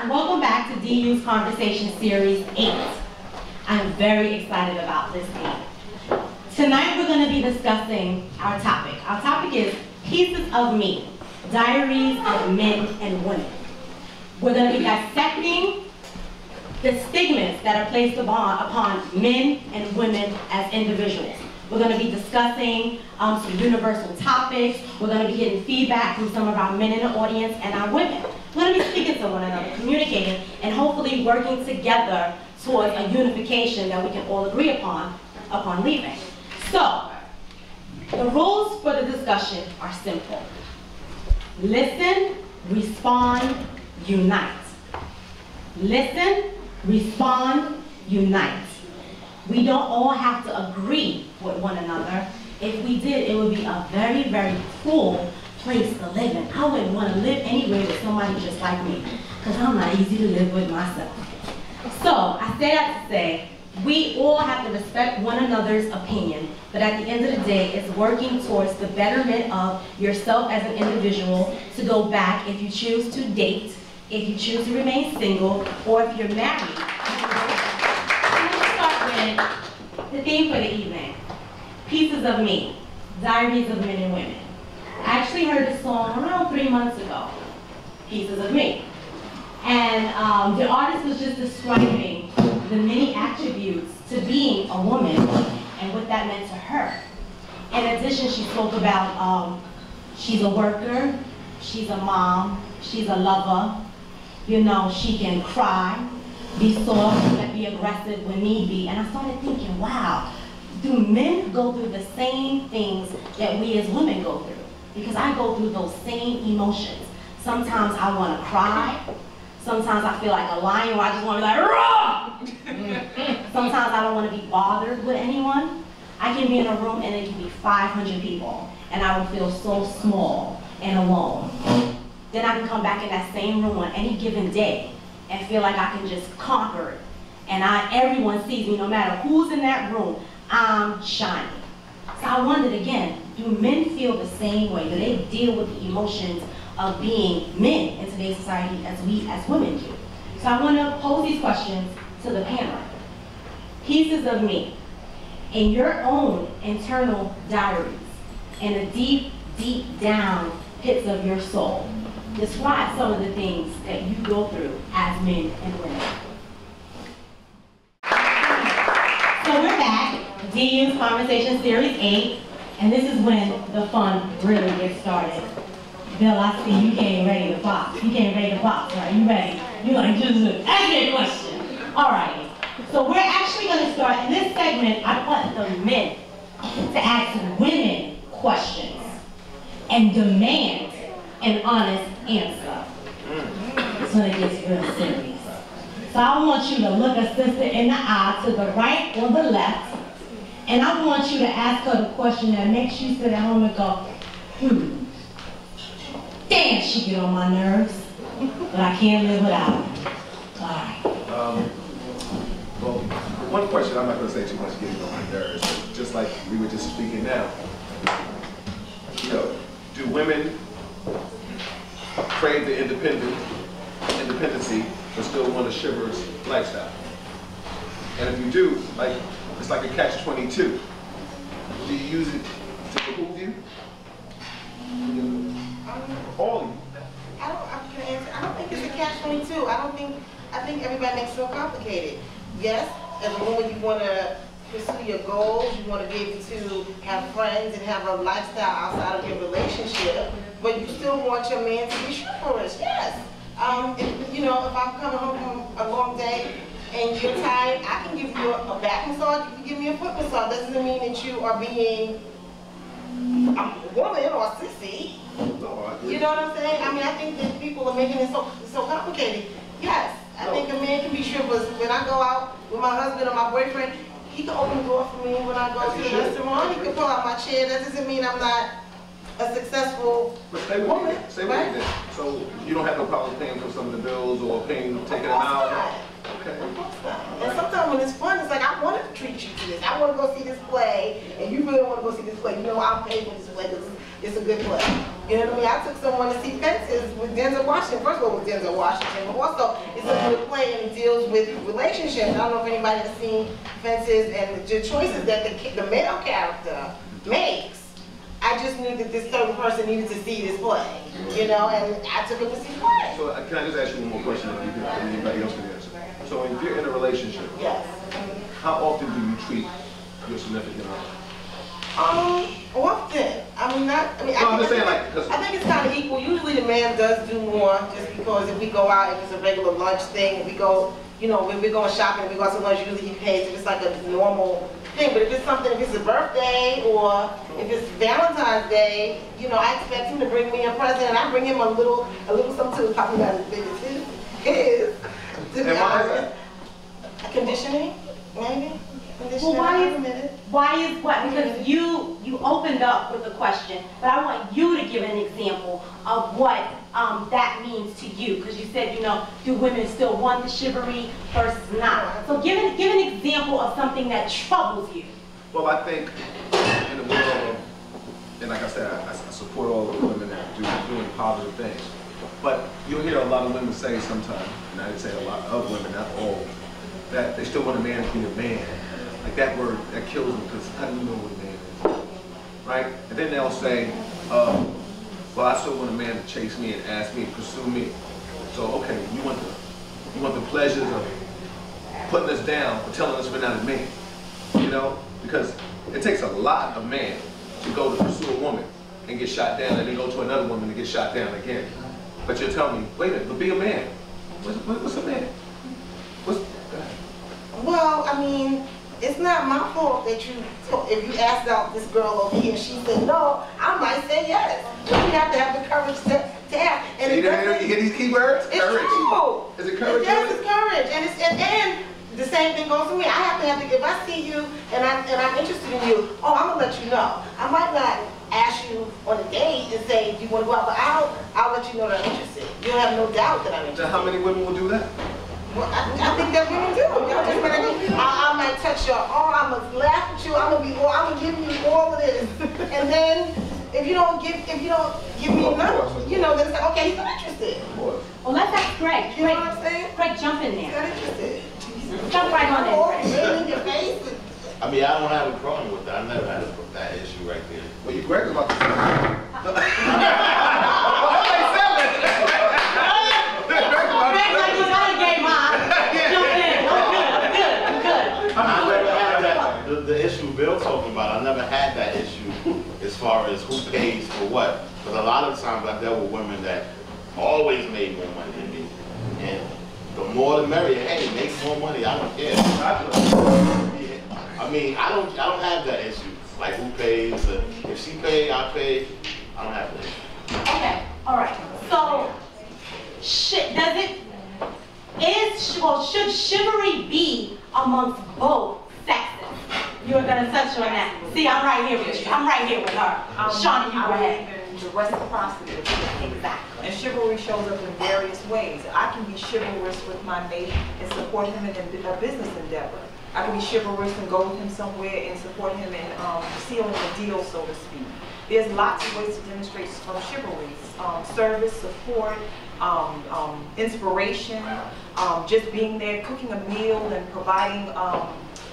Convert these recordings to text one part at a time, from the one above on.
Welcome back to DU's Conversation Series 8. I'm very excited about this game. Tonight we're going to be discussing our topic. Our topic is Pieces of Me, Diaries of Men and Women. We're going to be dissecting the stigmas that are placed upon men and women as individuals. We're going to be discussing some universal topics. We're going to be getting feedback from some of our men in the audience and our women. We're going to be speaking to one another, communicating, and hopefully working together towards a unification that we can all agree upon leaving. So, the rules for the discussion are simple. Listen, respond, unite. Listen, respond, unite. We don't all have to agree with one another. If we did, it would be a very, very cruel place to live in. I wouldn't want to live anywhere with somebody just like me, because I'm not easy to live with myself. So, I say that to say, we all have to respect one another's opinion, but at the end of the day, it's working towards the betterment of yourself as an individual to go back if you choose to date, if you choose to remain single, or if you're married. The theme for the evening, Pieces of Me, Diaries of Men and Women. I actually heard this song around 3 months ago, Pieces of Me. And the artist was just describing the many attributes to being a woman and what that meant to her. In addition, she spoke about she's a worker, she's a mom, she's a lover, you know, she can cry, be soft, and be aggressive when need be. And I started thinking, wow, do men go through the same things that we as women go through? Because I go through those same emotions. Sometimes I want to cry. Sometimes I feel like a lion where I just want to be like, raw! Sometimes I don't want to be bothered with anyone. I can be in a room and it can be 500 people, and I will feel so small and alone. Then I can come back in that same room on any given day and feel like I can just conquer it. And everyone sees me, no matter who's in that room, I'm shining. So I wondered again, do men feel the same way? Do they deal with the emotions of being men in today's society as we as women do? So I want to pose these questions to the panel. Pieces of me, in your own internal diaries, in the deep, deep down pits of your soul, describe some of the things that you go through as men and women. So we're back, DU's Conversation Series 8, and this is when the fun really gets started. Bill, I see you came ready to box. You came ready to box, right? You ready? You like, just ask me a question. All right. So we're actually going to start, in this segment, I want the men to ask women questions and demand an honest answer. So it gets real serious. So I want you to look a sister in the eye to the right or the left, and I want you to ask her the question that makes you sit at home and go, damn, she get on my nerves, but I can't live without her. All right. Well, one question, I'm not going to say too much getting on my nerves, but just like we were just speaking now, you know, do women crave the independency, but still want a chivalrous lifestyle? And if you do, like, it's like a catch-22. Do you use it to behoove you? All of you. I don't think it's a catch-22. I think everybody makes it so complicated. Yes, as a woman, you want to pursue your goals, you want to be able to have friends and have a lifestyle outside of your relationship, but you still want your man to be chivalrous, yes. If, you know, if I'm coming home from a long day and you're tired, I can give you a back massage, you can give me a foot massage. That doesn't mean that you are being a woman or a sissy. You know what I'm saying? I mean, I think that people are making it so complicated. Yes, I think a man can be chivalrous. When I go out with my husband or my boyfriend, he can open the door for me when I go to the restaurant. He can pull out my chair. That doesn't mean I'm not a successful woman. Stay with me then. So you don't have no problem paying for some of the bills or taking them out? Okay. And sometimes when it's fun, it's like, I want to treat you to this. I want to go see this play, and you really want to go see this play. You know, I'll pay for this play because it's a good play. You know what I mean? I took someone to see Fences with Denzel Washington. First of all, with Denzel Washington, but also it's a good play and it deals with relationships. I don't know if anybody has seen Fences and the choices that the male character makes. I just knew that this certain person needed to see this play, you know, and I took him to see the play. So can I just ask you one more question if you can, anybody else can answer? So if you're in a relationship, Yes. how often do you treat your significant other? Often. I mean, not. I mean, No, I'm just saying, like, because I think it's kind of equal. Usually, the man does do more, just because if we go out, if it's a regular lunch thing, if we go, you know, when we're going shopping, we go to lunch. Usually, he pays if it's like a normal thing. But if it's something, if it's a birthday or if it's Valentine's Day, you know, I expect him to bring me a present, and I bring him a little something too. Probably not as big as his. To be honest. Conditioning, maybe. Well, why is what? Because you opened up with a question, but I want you to give an example of what that means to you. Because you said, you know, do women still want the chivalry versus not? So give an example of something that troubles you. Well, I think in the world of, and like I said, I support all the women that doing positive things. But you'll hear a lot of women say sometimes, and I didn't say a lot of women, not all, that they still want a man to be a man. Like that word, that kills them, because how do you know what a man is? Right? And then they'll say, well, I still want a man to chase me and ask me and pursue me. So, okay, you want the pleasures of putting us down, but telling us we're not a man. You know? Because it takes a lot of man to go to pursue a woman and get shot down, and then go to another woman and get shot down again. But you're telling me, wait a minute, but be a man. What's a man? Well, I mean, it's not my fault that if you asked out this girl over here and she said no, I might say yes. But you have to have the courage to ask. And you hear these key words? It's courage. true. Is it courage? Yes, it's courage. And the same thing goes for me. I have to, if I see you and I'm interested in you, I'm gonna let you know. I might not ask you on a date and say, do you want to go out? But I'll let you know that I'm interested. You'll have no doubt that I'm interested. So how many women will do that? Well, I think that women do. I might touch your arm, I'm gonna laugh at you, I'm gonna give you all of this. And then if you don't give me enough, you know, then it's like, okay, he's not interested. Well, let's ask Greg. You know what I'm saying? Greg, jump in He's there. not interested. Jump right on in, Greg. In your face. I mean, I don't have a problem with that. I never had that issue right there. Well, Greg's about to The issue Bill talking about, I never had that issue as far as who pays for what. Because a lot of times I dealt with women that always made more money than me. And the more the merrier. Hey, make more money, I don't care. I mean, I don't have that issue. Like who pays, if she pay, I pay. I don't have that issue. Okay, all right. So, should chivalry be amongst both sexes? You're gonna touch on that. See, I'm right here with you. I'm right here with her. Shawnee, you go ahead. The reciprocity. Exactly. And chivalry shows up in various ways. I can be chivalrous with my mate and support him in a business endeavor. I can be chivalrous and go with him somewhere and support him in sealing a deal, so to speak. There's lots of ways to demonstrate chivalry. Service, support, inspiration, just being there, cooking a meal and providing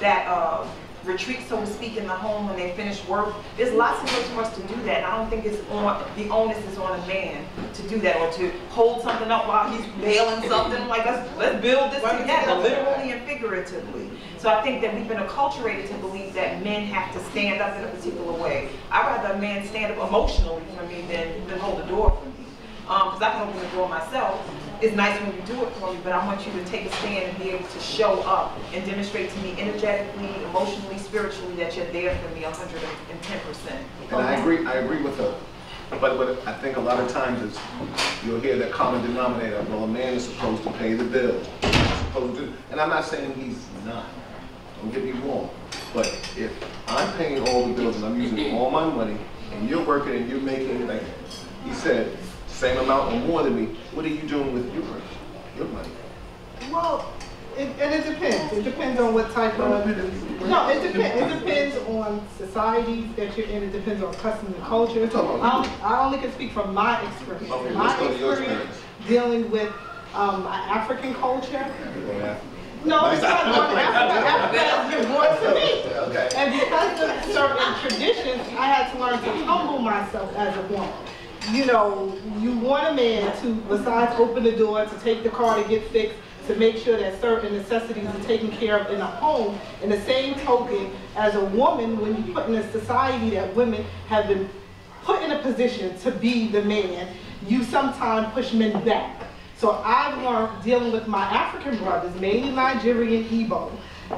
that retreat, so to speak, in the home when they finish work. There's lots of ways for us to do that. And I don't think it's the onus is on a man to do that or to hold something up while he's bailing something. Like, let's build this together, literally and figuratively. So I think that we've been acculturated to believe that men have to stand up in a particular way. I'd rather a man stand up emotionally for me than hold the door for me. Because I can open the door myself. It's nice when you do it for me, but I want you to take a stand and be able to show up and demonstrate to me energetically, emotionally, spiritually that you're there for me 110%. And I agree with her. But I think a lot of times it's, you'll hear that common denominator, well, a man is supposed to pay the bill. And I'm not saying he's not. Don't get me wrong. But if I'm paying all the bills and I'm using all my money, and you're working and you're making, like he said, same amount or more than me, what are you doing with your money? Well, it depends. It depends on what type of. No, it depends. It depends on societies that you're in. It depends on customs and culture. I only can speak from my experience. Okay, My let's go to your experience dealing with African culture. Yeah. No, it's not going to Africa. Africa has been born to me. Okay. And because of certain traditions, I had to learn to humble myself as a woman. You know, you want a man to, besides open the door, to take the car to get fixed, to make sure that certain necessities are taken care of in a home. In the same token, as a woman, when you put in a society that women have been put in a position to be the man, you sometimes push men back. So I've learned dealing with my African brothers, mainly Nigerian, Igbo,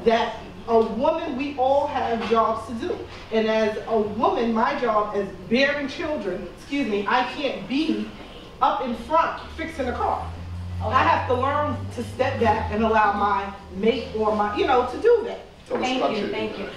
that a woman, we all have jobs to do. And as a woman, my job is bearing children, I can't be up in front fixing a car. Okay. I have to learn to step back and allow my mate or my, to do that. So Thank you.